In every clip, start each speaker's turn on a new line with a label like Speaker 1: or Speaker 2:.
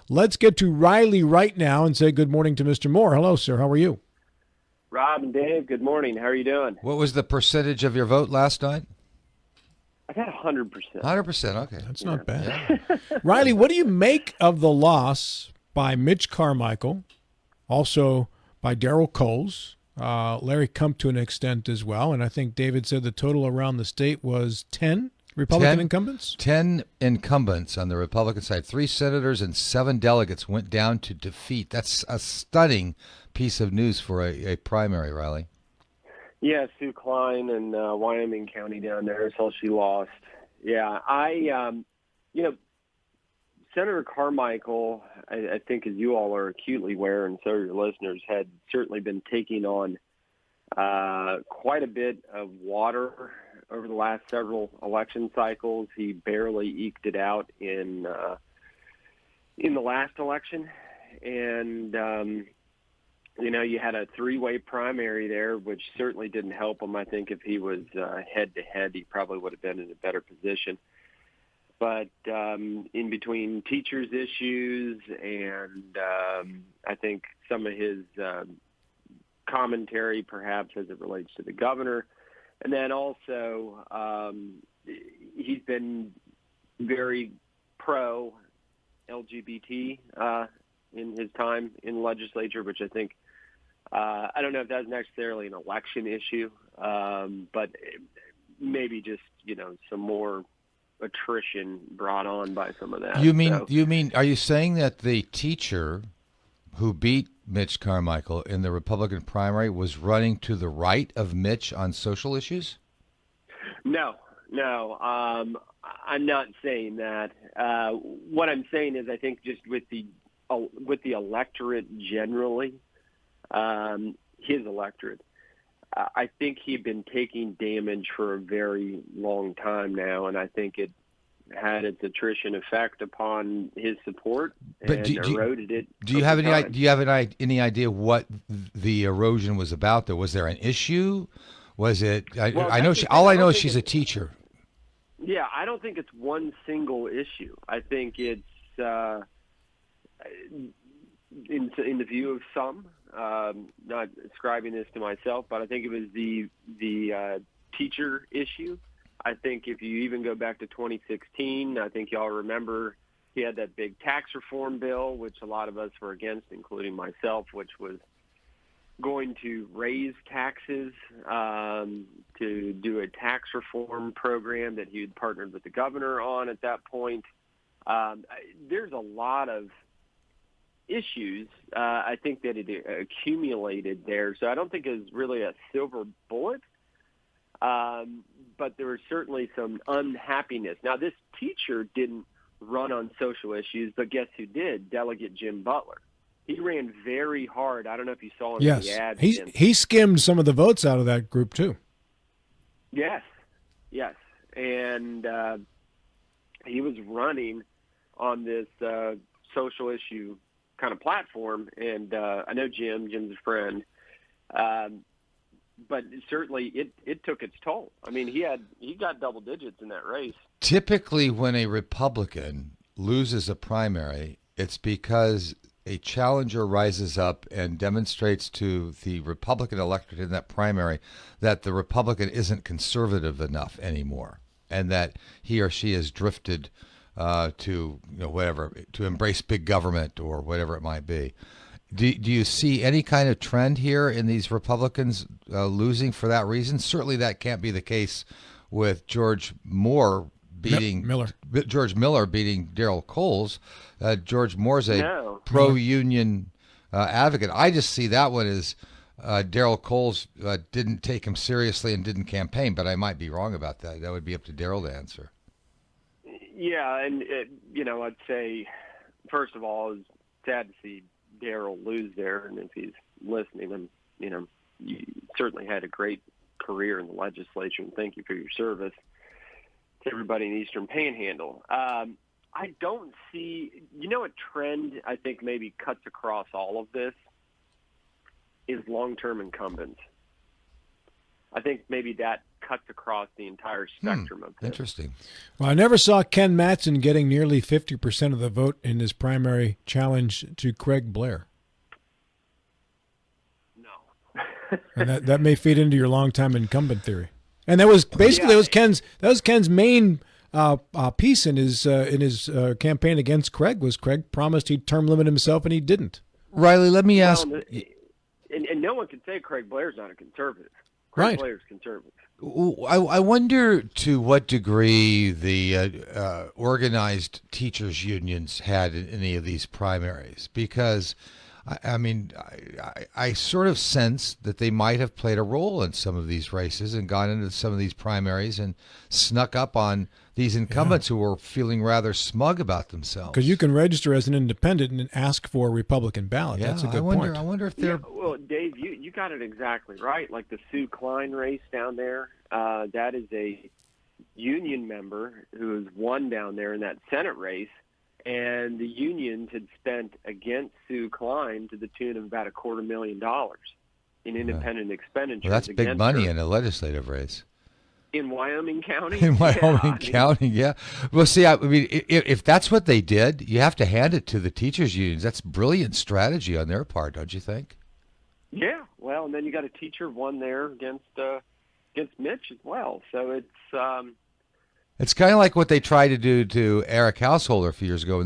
Speaker 1: Let's get to Riley right now and say good morning to Mr. Moore. Hello, sir. How are you?
Speaker 2: Rob and Dave, good morning. How are you doing?
Speaker 3: What was the percentage of your vote last night?
Speaker 2: I got 100%.
Speaker 3: 100%. Okay.
Speaker 1: That's not bad.
Speaker 3: Yeah.
Speaker 1: Riley, what do you make of the loss by Mitch Carmichael, also by Darrell Coles, Larry Kump to an extent as well, and I think David said the total around the state was 10 Republican incumbents?
Speaker 3: 10 incumbents on the Republican side. 3 senators and 7 delegates went down to defeat. That's a stunning piece of news for a primary, Riley.
Speaker 2: Yeah, Sue Klein in Wyoming County down there, so she lost. Yeah, Senator Carmichael, I think as you all are acutely aware, and so are your listeners, had certainly been taking on quite a bit of water over the last several election cycles. He barely eked it out in the last election. And, you had a 3-way primary there, which certainly didn't help him. I think if he was head-to-head, he probably would have been in a better position. But in between teachers' issues and I think some of his commentary, perhaps as it relates to the governor, and then also he's been very pro-LGBT in his time in the legislature, which I think, I don't know if that's necessarily an election issue, but maybe just, some more attrition brought on by some of that.
Speaker 3: Are you saying that the teacher who beat Mitch Carmichael in the Republican primary was running to the right of Mitch on social issues?
Speaker 2: No, I'm not saying that. What I'm saying is I think just with the electorate generally, his electorate, I think he'd been taking damage for a very long time now, and I think it had its attrition effect upon his support and eroded it.
Speaker 3: Do you have any idea what the erosion was about? Though, was there an issue? Was it? I know she's a teacher.
Speaker 2: Yeah, I don't think it's one single issue. I think it's in the view of some. Not ascribing this to myself, but I think it was the teacher issue. I think if you even go back to 2016, I think y'all remember he had that big tax reform bill, which a lot of us were against, including myself, which was going to raise taxes to do a tax reform program that he had partnered with the governor on at that point. There's a lot of issues, I think, that it accumulated there. So I don't think it was really a silver bullet, but there was certainly some unhappiness. Now, this teacher didn't run on social issues, but guess who did? Delegate Jim Butler. He ran very hard. I don't know if you saw him in the ad.
Speaker 1: He skimmed some of the votes out of that group, too.
Speaker 2: Yes. And he was running on this social issue kind of platform, and I know Jim's a friend, but certainly it took its toll. I mean, he got double digits in that race.
Speaker 3: Typically, when a Republican loses a primary, it's because a challenger rises up and demonstrates to the Republican electorate in that primary that the Republican isn't conservative enough anymore, and that he or she has drifted to embrace big government or whatever it might be. Do you see any kind of trend here in these Republicans losing for that reason? Certainly, that can't be the case with George Moore beating George Miller beating Darrell Coles. George Moore's a pro-union advocate. I just see that one as Darrell Coles didn't take him seriously and didn't campaign, but I might be wrong about that. That would be up to Darrell to answer.
Speaker 2: Yeah, and I'd say, first of all, it's sad to see Darrell lose there, and if he's listening, you certainly had a great career in the legislature, and thank you for your service to everybody in the Eastern Panhandle. I don't see, a trend I think maybe cuts across all of this is long-term incumbents. I think maybe that cuts across the entire spectrum of this.
Speaker 3: Interesting.
Speaker 1: Well, I never saw Ken Mattson getting nearly 50% of the vote in his primary challenge to Craig Blair.
Speaker 2: No.
Speaker 1: And that may feed into your longtime incumbent theory. And that was basically that was Ken's main piece in his campaign against Craig. Was Craig promised he'd term limit himself and he didn't.
Speaker 3: Riley, let me ask.
Speaker 2: And no one can say Craig Blair's not a conservative.
Speaker 1: Right.
Speaker 2: Blair's conservative.
Speaker 3: I wonder to what degree the organized teachers unions had in any of these primaries, because I sort of sense that they might have played a role in some of these races and gone into some of these primaries and snuck up on these incumbents who were feeling rather smug about themselves.
Speaker 1: Because you can register as an independent and ask for a Republican ballot.
Speaker 3: Yeah,
Speaker 1: that's a good
Speaker 3: point.
Speaker 1: point.
Speaker 3: I wonder if they're...
Speaker 2: well, Dave, you got it exactly right. Like the Sue Klein race down there, that is a union member who has won down there in that Senate race, and the unions had spent against Sue Klein to the tune of about $250,000 in independent expenditures.
Speaker 3: Well, that's big money
Speaker 2: her.
Speaker 3: in a legislative race.
Speaker 2: In Wyoming County?
Speaker 3: In Wyoming County, yeah. Well, see, I mean, if that's what they did, you have to hand it to the teachers' unions. That's brilliant strategy on their part, don't you think?
Speaker 2: Yeah. Well, and then you got a teacher won there against Mitch as well. So
Speaker 3: it's kind of like what they tried to do to Eric Householder a few years ago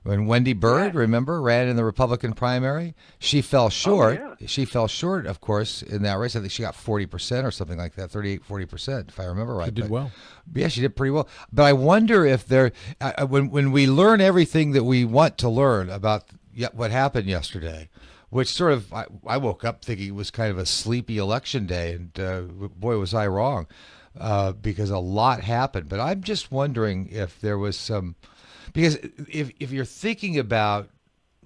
Speaker 3: when Wendy Byrd, remember, ran in the Republican primary. She fell short.
Speaker 2: Oh, yeah.
Speaker 3: She fell short, of course, in that race. I think she got 40% or something like that, 40%, if I remember right.
Speaker 1: She did well.
Speaker 3: Yeah, she did pretty well. But I wonder if when we learn everything that we want to learn about what happened yesterday, which sort of, I woke up thinking it was kind of a sleepy election day, and boy, was I wrong, because a lot happened. But I'm just wondering if there was some... Because if you're thinking about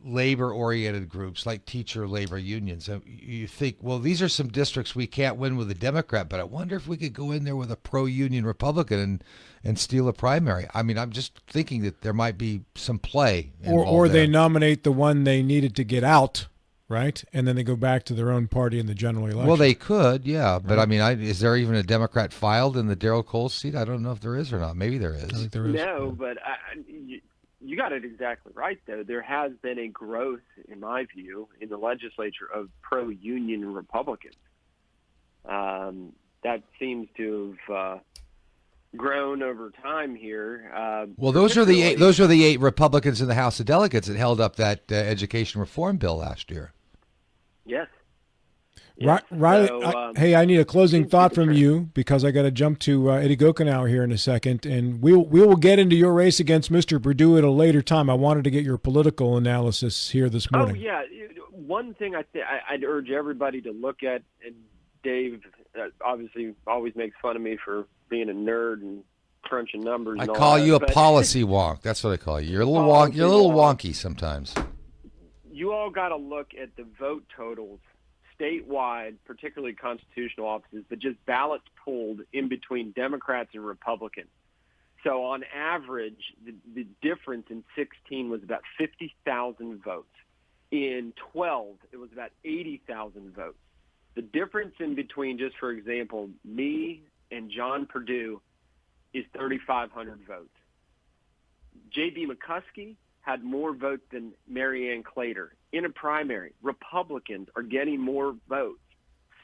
Speaker 3: labor-oriented groups like teacher labor unions, you think, well, these are some districts we can't win with a Democrat, but I wonder if we could go in there with a pro-union Republican and steal a primary. I mean, I'm just thinking that there might be some play involved
Speaker 1: or they
Speaker 3: there.
Speaker 1: nominate the one they needed to get out, right? And then they go back to their own party in the general election.
Speaker 3: Well, they could, yeah. But, I mean, is there even a Democrat filed in the Darrell Coles seat? I don't know if there is or not. Maybe there is.
Speaker 1: I think there is.
Speaker 2: No, but you got it exactly right, though. There has been a growth, in my view, in the legislature of pro-union Republicans. That seems to have grown over time here.
Speaker 3: Well, those are the eight Republicans in the House of Delegates that held up that education reform bill last year.
Speaker 2: Yes.
Speaker 1: Riley,
Speaker 2: So,
Speaker 1: hey, I need a closing thought from you because I got to jump to Eddie Gokenau here in a second, and we will get into your race against Mr. Perdue at a later time. I wanted to get your political analysis here this morning.
Speaker 2: Oh, yeah. One thing I'd urge everybody to look at, and Dave obviously always makes fun of me for being a nerd and crunching numbers.
Speaker 3: I
Speaker 2: and all
Speaker 3: call
Speaker 2: that,
Speaker 3: you a
Speaker 2: but
Speaker 3: policy wonk. That's what I call you. You're a little wonk. You're a little wonky sometimes.
Speaker 2: You all got to look at the vote totals statewide, particularly constitutional offices, but just ballots pulled in between Democrats and Republicans. So on average, the difference in 16 was about 50,000 votes. In 12, it was about 80,000 votes. The difference in between, just for example, me and John Perdue is 3,500 votes. J.B. McCuskey had more votes than Marianne Clater. In a primary, Republicans are getting more votes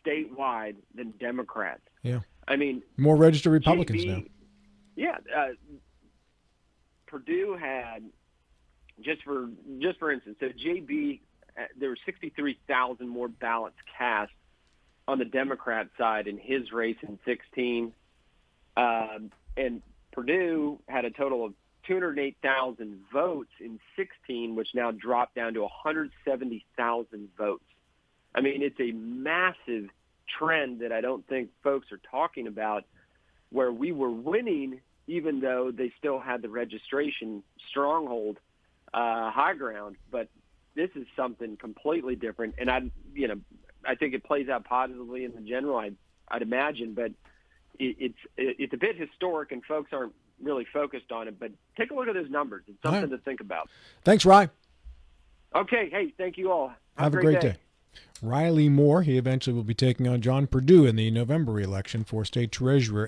Speaker 2: statewide than Democrats.
Speaker 1: Yeah.
Speaker 2: I mean,
Speaker 1: more registered Republicans now.
Speaker 2: Yeah. Perdue had, just for instance, so JB, there were 63,000 more ballots cast on the Democrat side in his race in 16. And Perdue had a total of 208,000 votes in 16, which now dropped down to 170,000 votes. I mean, it's a massive trend that I don't think folks are talking about, where we were winning even though they still had the registration stronghold high ground. But this is something completely different, and I think it plays out positively in the general, I'd imagine, but it's a bit historic, and folks aren't really focused on it. But take a look at those numbers. It's something to think about.
Speaker 1: Thanks, Rye.
Speaker 2: Okay. Hey, thank you all.
Speaker 1: Have a great day. Riley Moore, he eventually will be taking on John Perdue in the November election for state treasurer